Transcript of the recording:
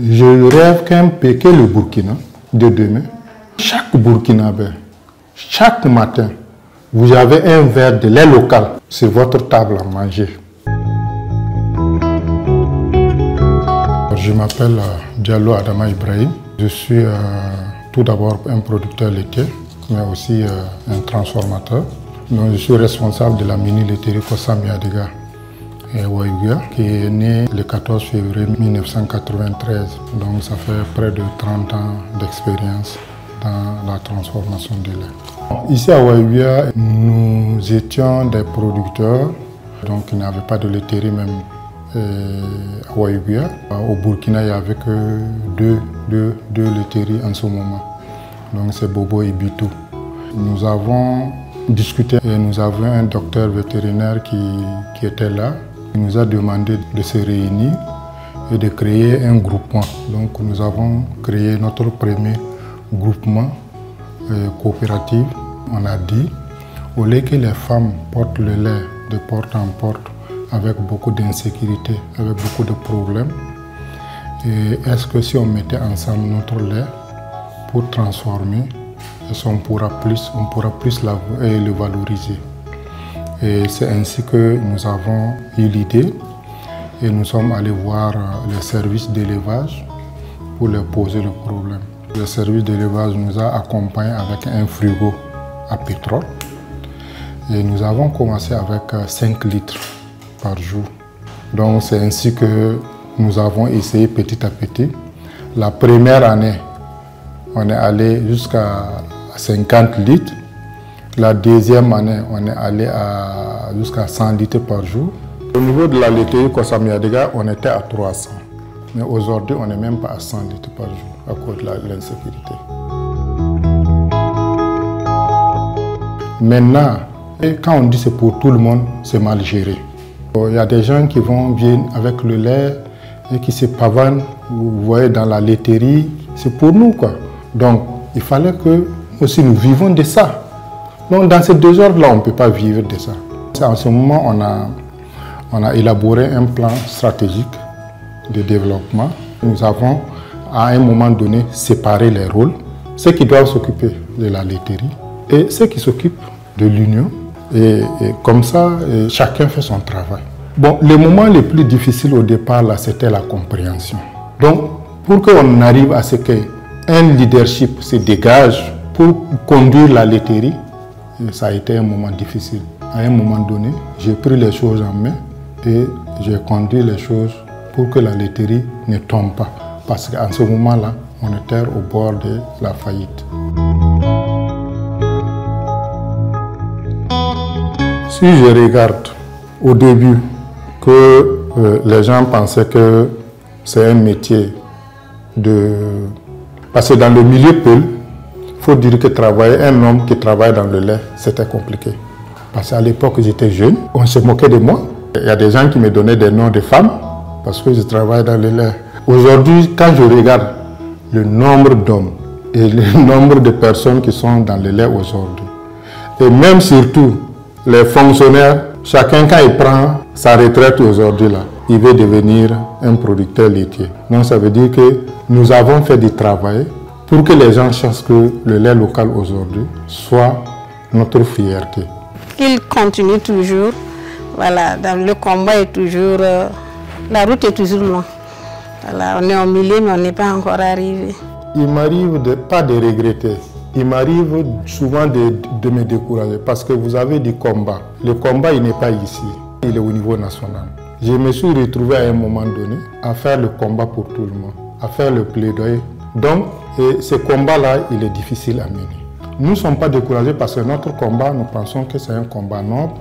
Je rêve que le Burkina de demain, chaque Burkinabé, chaque matin, vous avez un verre de lait local sur votre table à manger. Je m'appelle Diallo Adama Ibrahim. Je suis tout d'abord un producteur laitier, mais aussi un transformateur. Donc, je suis responsable de la mini-laiterie Kosam Yadiga et Wayuga, qui est née le 14 février 1993. Donc ça fait près de 30 ans d'expérience dans la transformation du lait. Ici à Wayuga, nous étions des producteurs, donc il n'y avait pas de laiterie même à Wayuga. Au Burkina, il n'y avait que deux laiteries en ce moment. Donc c'est Bobo et Bitou. Nous avons discuté et nous avions un docteur vétérinaire qui était là. Il nous a demandé de se réunir et de créer un groupement. Donc nous avons créé notre premier groupement coopératif. On a dit, au lieu que les femmes portent le lait de porte en porte avec beaucoup d'insécurité, avec beaucoup de problèmes, est-ce que si on mettait ensemble notre lait pour transformer, on pourra plus le valoriser. Et c'est ainsi que nous avons eu l'idée et nous sommes allés voir les services d'élevage pour leur poser le problème. Le service d'élevage nous a accompagnés avec un frigo à pétrole et nous avons commencé avec 5 litres par jour. Donc c'est ainsi que nous avons essayé petit à petit. La première année, on est allé jusqu'à 50 litres. La deuxième année, on est allé jusqu'à 100 litres par jour. Au niveau de la laiterie Kosam Yadiga, on était à 300. Mais aujourd'hui, on n'est même pas à 100 litres par jour à cause de l'insécurité. Maintenant, quand on dit c'est pour tout le monde, c'est mal géré. Il y a des gens qui viennent avec le lait et qui se pavanent, vous voyez, dans la laiterie. C'est pour nous, quoi. Donc, il fallait que aussi nous vivons de ça. Donc dans ces 2 heures-là, on ne peut pas vivre de ça. En ce moment, on a élaboré un plan stratégique de développement. Nous avons, à un moment donné, séparé les rôles. Ceux qui doivent s'occuper de la laiterie et ceux qui s'occupent de l'union. Et comme ça, chacun fait son travail. Bon, le moment le plus difficile au départ, là, c'était la compréhension. Donc, pour qu'on arrive à ce qu'un leadership se dégage pour conduire la laiterie, ça a été un moment difficile. À un moment donné, j'ai pris les choses en main et j'ai conduit les choses pour que la laiterie ne tombe pas. Parce qu'en ce moment-là, on était au bord de la faillite. Si je regarde au début que les gens pensaient que c'est un métier de... Parce que dans le milieu Peul, il faut dire que un homme qui travaille dans le lait, c'était compliqué. Parce qu'à l'époque, j'étais jeune, on se moquait de moi. Il y a des gens qui me donnaient des noms de femmes parce que je travaille dans le lait. Aujourd'hui, quand je regarde le nombre d'hommes et le nombre de personnes qui sont dans le lait aujourd'hui, et même surtout les fonctionnaires, chacun quand il prend sa retraite aujourd'hui, il veut devenir un producteur laitier. Donc ça veut dire que nous avons fait du travail pour que les gens sachent que le lait local aujourd'hui soit notre fierté. Il continue toujours, voilà, le combat est toujours, la route est toujours longue. Voilà, on est au milieu mais on n'est pas encore arrivé. Il m'arrive pas de regretter, il m'arrive souvent de me décourager parce que vous avez du combat. Le combat il n'est pas ici, il est au niveau national. Je me suis retrouvé à un moment donné à faire le combat pour tout le monde, à faire le plaidoyer. Donc, ce combat-là, il est difficile à mener. Nous ne sommes pas découragés parce que notre combat, nous pensons que c'est un combat noble.